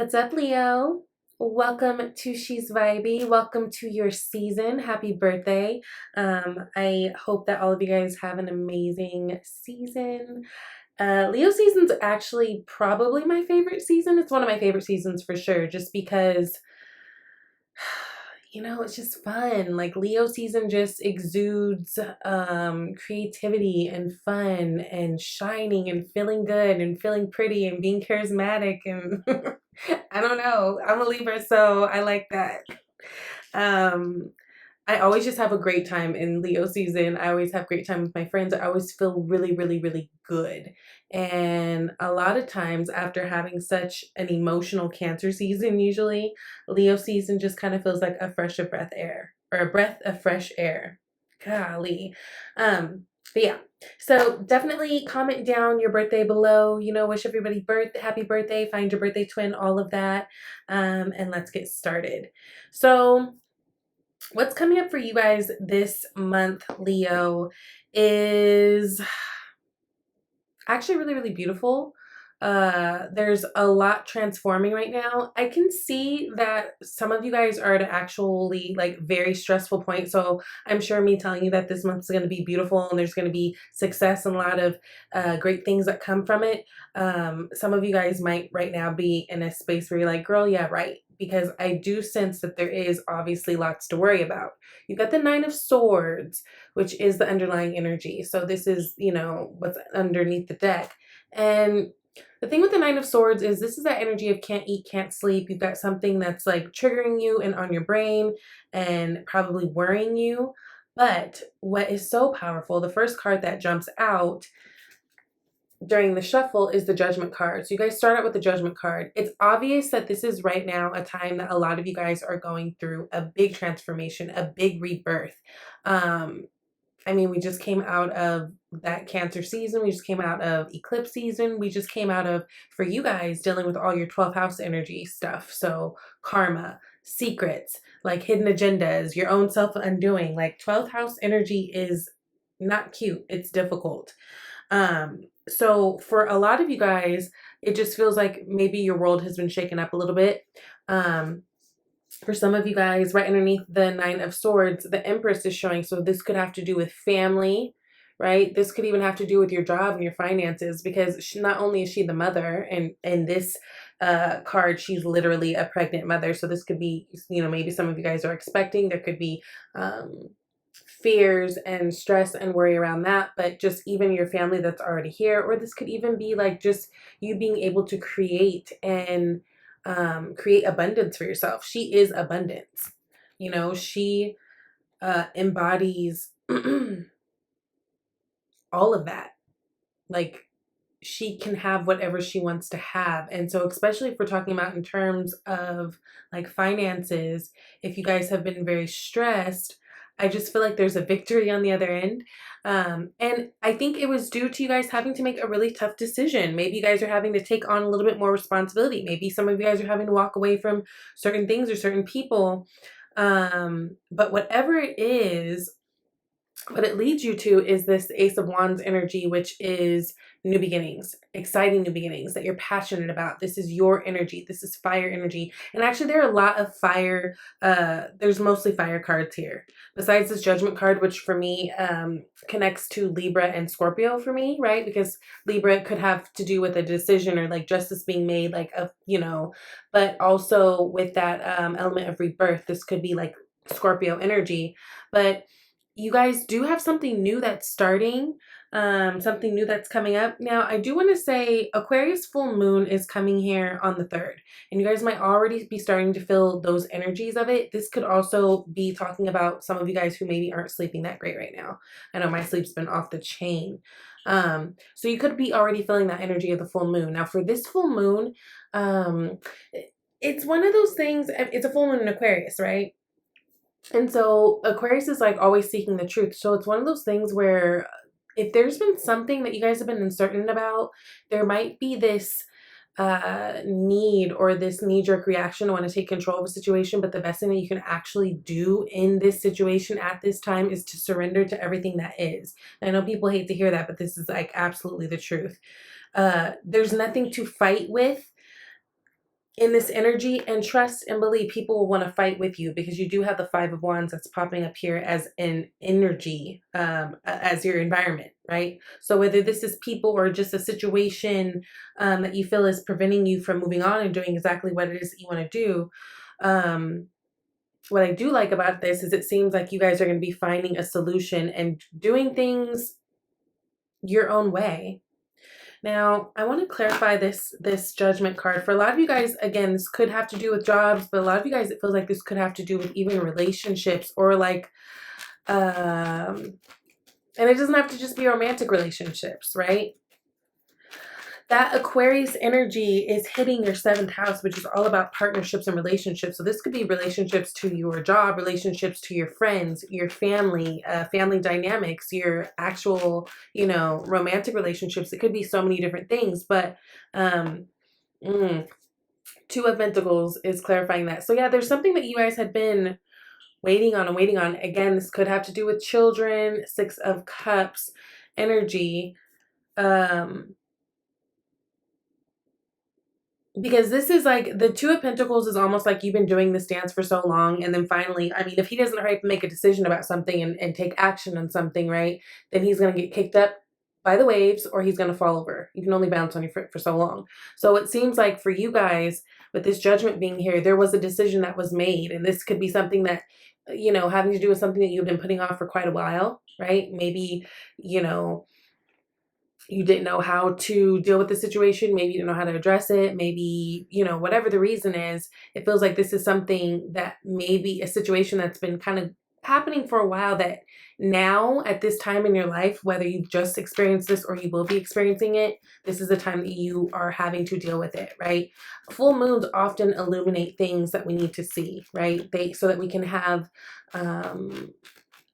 What's up, Leo? Welcome to She's Vibey. Welcome to your season. Happy birthday. I hope that all of you guys have an amazing season. Leo season's actually probably my favorite season. It's one of my favorite seasons for sure, just because it's just fun. Like Leo season just exudes creativity and fun and shining and feeling good and feeling pretty and being charismatic and I don't know. I'm a Libra, so I like that. Um I always just have a great time in Leo season. I always have great time with my friends. I always feel really, really, really good. And a lot of times after having such an emotional Cancer season, usually Leo season just kind of feels like a fresh of breath air or a breath of fresh air. Golly. But yeah, so definitely comment down your birthday below. Wish everybody happy birthday, find your birthday twin, all of that. And let's get started. So what's coming up for you guys this month, Leo, is actually really, really beautiful. There's a lot transforming right now. I can see that some of you guys are at an actually like very stressful point. So I'm sure me telling you that this month is going to be beautiful and there's going to be success and a lot of great things that come from it. Some of you guys might right now be in a space where you're like, girl, yeah, right. Because I do sense that there is obviously lots to worry about. You've got the Nine of Swords, which is the underlying energy. So this is, what's underneath the deck. And the thing with the Nine of Swords is this is that energy of can't eat, can't sleep. You've got something that's like triggering you and on your brain and probably worrying you. But what is so powerful, the first card that jumps out during the shuffle is the Judgment card. So you guys start out with the Judgment card. It's obvious that this is right now a time that a lot of you guys are going through a big transformation, a big rebirth. We just came out of that Cancer season. We just came out of eclipse season. We just came out of, for you guys, dealing with all your 12th house energy stuff. So karma, secrets, like hidden agendas, your own self undoing. Like 12th house energy is not cute. It's difficult. So for a lot of you guys, it just feels like maybe your world has been shaken up a little bit. For some of you guys, right underneath the Nine of Swords, the Empress is showing. So this could have to do with family, right? This could even have to do with your job and your finances, because not only is she the mother, and in this card, she's literally a pregnant mother. So this could be, maybe some of you guys are expecting. There could be fears and stress and worry around that, but just even your family that's already here, or this could even be like just you being able to create and create abundance for yourself. She is abundance. She embodies all of that. Like she can have whatever she wants to have. And so especially if we're talking about in terms of like finances, if you guys have been very stressed, I just feel like there's a victory on the other end. And I think it was due to you guys having to make a really tough decision. Maybe you guys are having to take on a little bit more responsibility. Maybe some of you guys are having to walk away from certain things or certain people. But whatever it is, what it leads you to is this Ace of Wands energy, which is new beginnings, exciting new beginnings that you're passionate about. This is your energy. This is fire energy. And actually there are a lot of fire, there's mostly fire cards here. Besides this Judgment card, which for me connects to Libra and Scorpio for me, right? Because Libra could have to do with a decision or like justice being made, like, but also with that element of rebirth, this could be like Scorpio energy. But you guys do have something new that's starting, something new that's coming up. Now, I do want to say Aquarius full moon is coming here on the 3rd, and you guys might already be starting to feel those energies of it. This could also be talking about some of you guys who maybe aren't sleeping that great right now. I know my sleep's been off the chain. So you could be already feeling that energy of the full moon. Now, for this full moon, it's one of those things, it's a full moon in Aquarius, right? And so Aquarius is like always seeking the truth. So it's one of those things where if there's been something that you guys have been uncertain about, there might be this need or this knee-jerk reaction to want to take control of a situation. But the best thing that you can actually do in this situation at this time is to surrender to everything that is. I know people hate to hear that, but this is like absolutely the truth. There's nothing to fight with. in this energy, and trust and believe people will want to fight with you because you do have the Five of Wands that's popping up here as an energy, as your environment, right? So whether this is people or just a situation that you feel is preventing you from moving on and doing exactly what it is that you want to do, what I do like about this is it seems like you guys are going to be finding a solution and doing things your own way. Now, I want to clarify this Judgment card. For a lot of you guys, again, this could have to do with jobs, but a lot of you guys, it feels like this could have to do with even relationships or like, and it doesn't have to just be romantic relationships, right? That Aquarius energy is hitting your 7th house, which is all about partnerships and relationships. So this could be relationships to your job, relationships to your friends, your family, family dynamics, your actual, you know, romantic relationships. It could be so many different things, but Two of Pentacles is clarifying that. So yeah, there's something that you guys had been waiting on and waiting on. Again, this could have to do with children, 6 of Cups energy. Because this is like the Two of Pentacles is almost like you've been doing this dance for so long. And then finally, I mean, if he doesn't hurry up and make a decision about something and take action on something, right, then he's going to get kicked up by the waves or he's going to fall over. You can only bounce on your foot for so long. So it seems like for you guys, with this Judgment being here, there was a decision that was made. And this could be something that, you know, having to do with something that you've been putting off for quite a while, right? Maybe, you know, you didn't know how to deal with the situation. Maybe you didn't know how to address it. Maybe, you know, whatever the reason is, it feels like this is something that maybe a situation that's been kind of happening for a while that now at this time in your life, whether you've just experienced this or you will be experiencing it, this is the time that you are having to deal with it, right? Full moons often illuminate things that we need to see, right? So that we can have,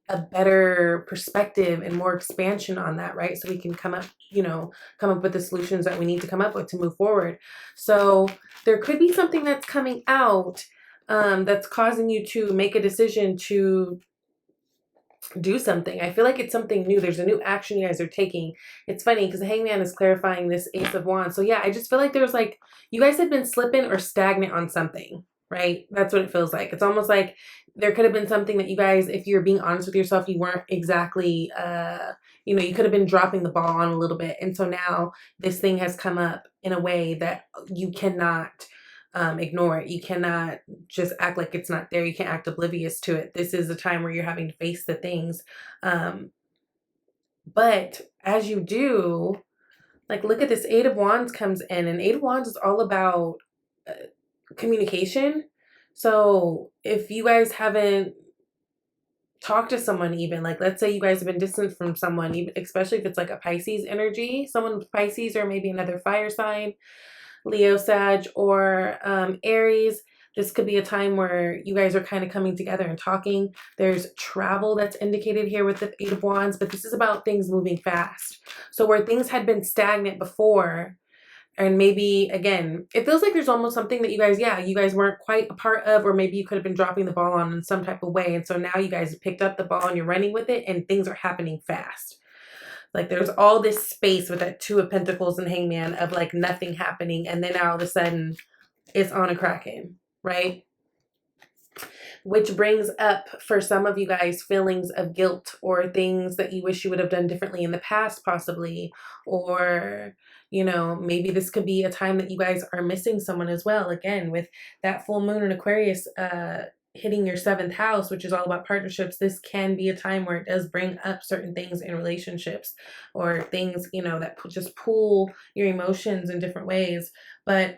a better perspective and more expansion on that, right? So we can come up, you know, come up with the solutions that we need to come up with to move forward. So there could be something that's coming out that's causing you to make a decision to do something. I feel like it's something new. There's a new action you guys are taking. It's funny because the Hangman is clarifying this Ace of Wands. So yeah, I just feel like there's like, you guys have been slipping or stagnant on something, right? That's what it feels like. It's almost like there could have been something that you guys, if you're being honest with yourself, you weren't exactly, you know, you could have been dropping the ball on a little bit. And so now this thing has come up in a way that you cannot ignore it. You cannot just act like it's not there. You can't act oblivious to it. This is a time where you're having to face the things. But as you do, like, look at this 8 of Wands comes in, and 8 of Wands is all about communication. So if you guys haven't talked to someone, even like, let's say you guys have been distant from someone, even, especially if it's like a Pisces energy, someone with Pisces or maybe another fire sign, Leo, Sag, or Aries, this could be a time where you guys are kind of coming together and talking. There's travel that's indicated here with the 8 of Wands, but this is about things moving fast. So where things had been stagnant before, and maybe, again, it feels like there's almost something that you guys, yeah, you guys weren't quite a part of, or maybe you could have been dropping the ball on in some type of way. And so now you guys have picked up the ball and you're running with it and things are happening fast. Like there's all this space with that 2 of Pentacles and Hangman of like nothing happening. And then now all of a sudden it's on a cracking, right? Which brings up for some of you guys feelings of guilt or things that you wish you would have done differently in the past, possibly. Or, you know, maybe this could be a time that you guys are missing someone as well. Again, with that full moon in Aquarius hitting your 7th house, which is all about partnerships, this can be a time where it does bring up certain things in relationships or things, you know, that just pull your emotions in different ways. But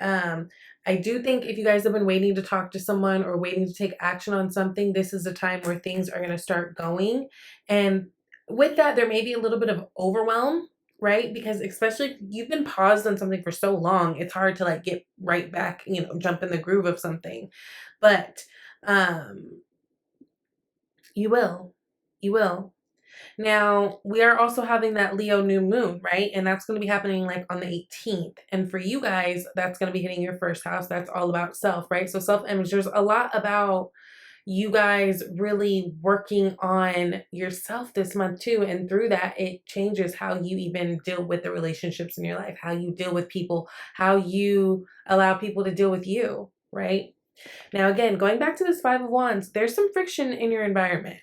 I do think if you guys have been waiting to talk to someone or waiting to take action on something, this is a time where things are going to start going. And with that, there may be a little bit of overwhelm, right? Because especially if you've been paused on something for so long, it's hard to like get right back, you know, jump in the groove of something. But you will. Now, we are also having that Leo new moon, right? And that's going to be happening like on the 18th. And for you guys, that's going to be hitting your 1st house. That's all about self, right? So self-image, there's a lot about you guys really working on yourself this month too. And through that, it changes how you even deal with the relationships in your life, how you deal with people, how you allow people to deal with you, right? Now, again, going back to this Five of Wands, there's some friction in your environment.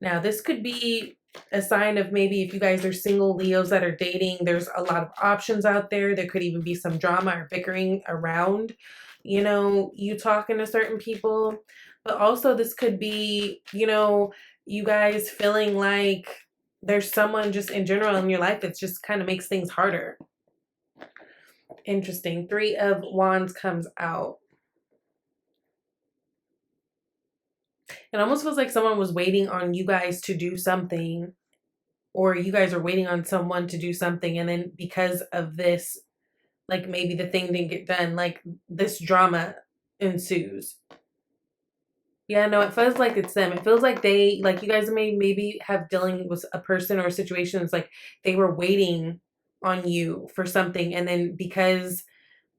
Now, this could be a sign of maybe if you guys are single Leos that are dating, there's a lot of options out there. There could even be some drama or bickering around, you talking to certain people. But also this could be, you guys feeling like there's someone just in general in your life that just kind of makes things harder. Interesting. Three of Wands comes out. It almost feels like someone was waiting on you guys to do something, or you guys are waiting on someone to do something. And then because of this, like maybe the thing didn't get done, like this drama ensues. Yeah, no, it feels like it's them. It feels like they, like you guys maybe have dealing with a person or a situation. It's like they were waiting on you for something. And then because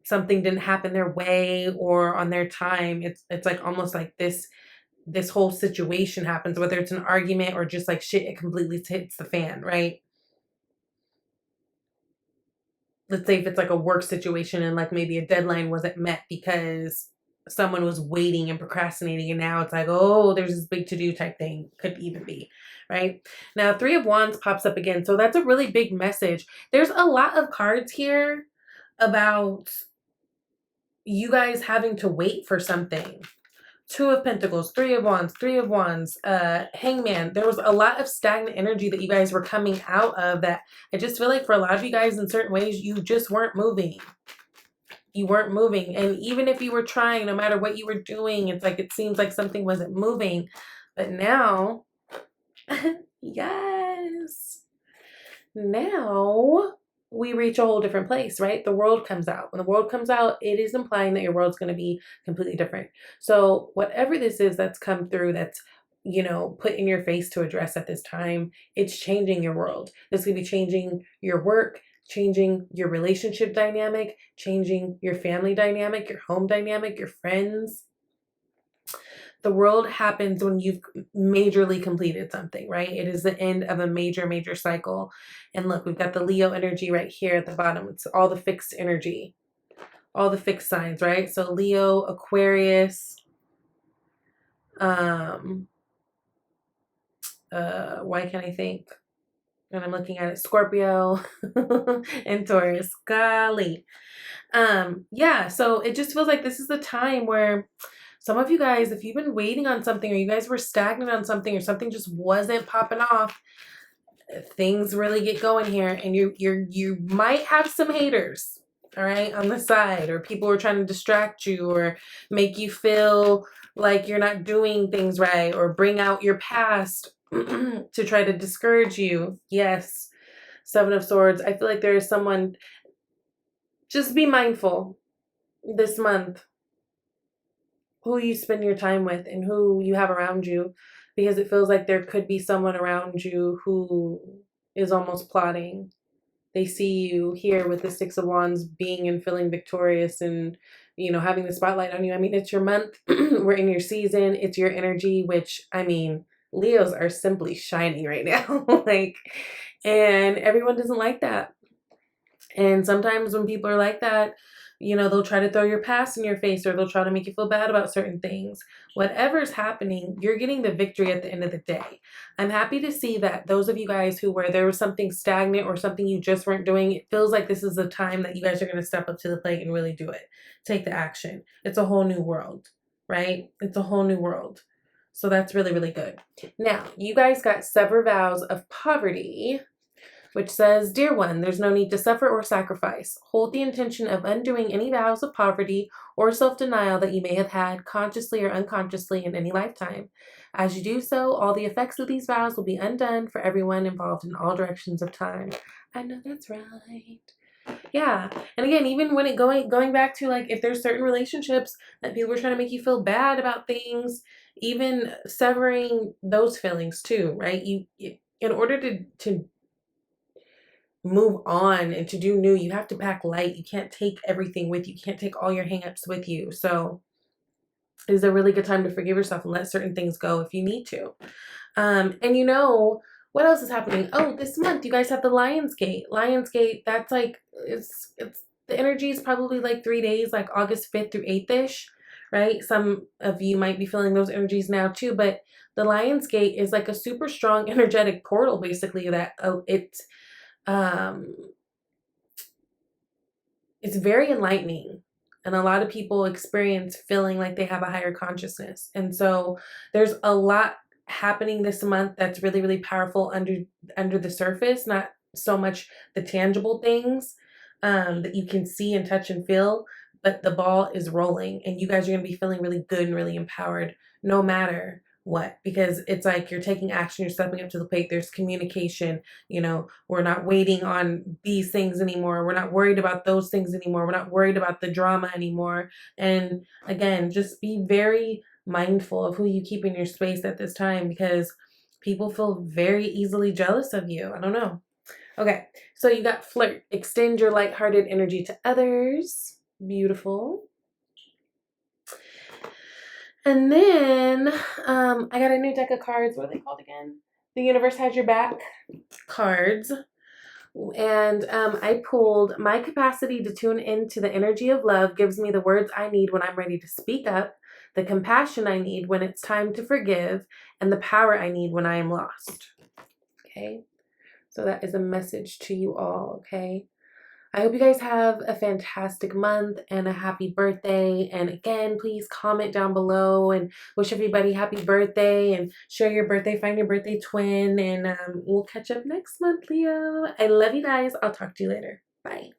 something didn't happen their way or on their time, it's like almost like this whole situation happens, whether it's an argument or just like shit, it completely hits the fan, right? Let's say if it's like a work situation and like maybe a deadline wasn't met because someone was waiting and procrastinating, and now it's like, oh, there's this big to-do type thing. Could even be, right? Now, Three of Wands pops up again. So that's a really big message. There's a lot of cards here about you guys having to wait for something. Two of Pentacles, Three of Wands, Hangman. There was a lot of stagnant energy that you guys were coming out of that I just feel like for a lot of you guys in certain ways, you just weren't moving. You weren't moving. And even if you were trying, no matter what you were doing, it's like it seems like something wasn't moving. But now, yes, now we reach a whole different place, right? The world comes out. When the world comes out, it is implying that your world's going to be completely different. So whatever this is that's come through, that's, put in your face to address at this time, it's changing your world. This could be changing your work, changing your relationship dynamic, changing your family dynamic, your home dynamic, your friends. The world happens when you've majorly completed something, right? It is the end of a major cycle. And look, we've got the Leo energy right here at the bottom. It's all the fixed energy, all the fixed signs, right? So Leo, Aquarius, why can't I think? And I'm looking at it, Scorpio and Taurus. Golly. Yeah, so it just feels like this is the time where some of you guys, if you've been waiting on something or you guys were stagnant on something or something just wasn't popping off, things really get going here, and you might have some haters, all right, on the side, or people are trying to distract you or make you feel like you're not doing things right or bring out your past to try to discourage you. Yes, Seven of Swords. I feel like there is someone, just be mindful this month who you spend your time with and who you have around you, because it feels like there could be someone around you who is almost plotting. They see you here with the Six of Wands being and feeling victorious and, having the spotlight on you. I mean, it's your month. We're in your season. It's your energy, which, I mean, Leos are simply shining right now. And everyone doesn't like that. And sometimes when people are like that, they'll try to throw your past in your face, or they'll try to make you feel bad about certain things. Whatever's happening, you're getting the victory at the end of the day. I'm happy to see that those of you guys who where there was something stagnant or something you just weren't doing, it feels like this is the time that you guys are going to step up to the plate and really do it. Take the action. It's a whole new world, right? It's a whole new world. So that's really good. Now, you guys got sever vows of poverty, which says, Dear one, there's no need to suffer or sacrifice. Hold the intention of undoing any vows of poverty or self-denial that you may have had consciously or unconsciously in any lifetime. As you do so, all the effects of these vows will be undone for everyone involved in all directions of time. I know that's right. Yeah. And again, even when going back to like if there's certain relationships that people are trying to make you feel bad about things, even severing those feelings too, right? You in order to move on and to do new, you have to pack light. You can't take everything with you. You can't take all your hangups with you. So is a really good time to forgive yourself and let certain things go if you need to. And what else is happening? Oh, this month you guys have the Lionsgate. Lionsgate, that's like, it's the energy is probably like 3 days, like August 5th through 8th-ish, right? Some of you might be feeling those energies now too, but the Lionsgate is like a super strong energetic portal, basically, that um it's very enlightening. And a lot of people experience feeling like they have a higher consciousness. And so there's a lot happening this month that's really, really powerful under the surface, not so much the tangible things that you can see and touch and feel, but the ball is rolling and you guys are going to be feeling really good and really empowered no matter what, because it's like you're taking action, you're stepping up to the plate, there's communication, we're not waiting on these things anymore, we're not worried about those things anymore, we're not worried about the drama anymore. And again, just be very mindful of who you keep in your space at this time, because people feel very easily jealous of you. I don't know. Okay, so you got flirt. Extend your lighthearted energy to others. Beautiful. And then I got a new deck of cards. What are they called again? The Universe Has Your Back cards. And I pulled, my capacity to tune into the energy of love gives me the words I need when I'm ready to speak up, the compassion I need when it's time to forgive, and the power I need when I am lost. Okay, so that is a message to you all. Okay, I hope you guys have a fantastic month and a happy birthday. And again, please comment down below and wish everybody happy birthday and share your birthday, find your birthday twin, and we'll catch up next month, Leo. I love you guys. I'll talk to you later. Bye.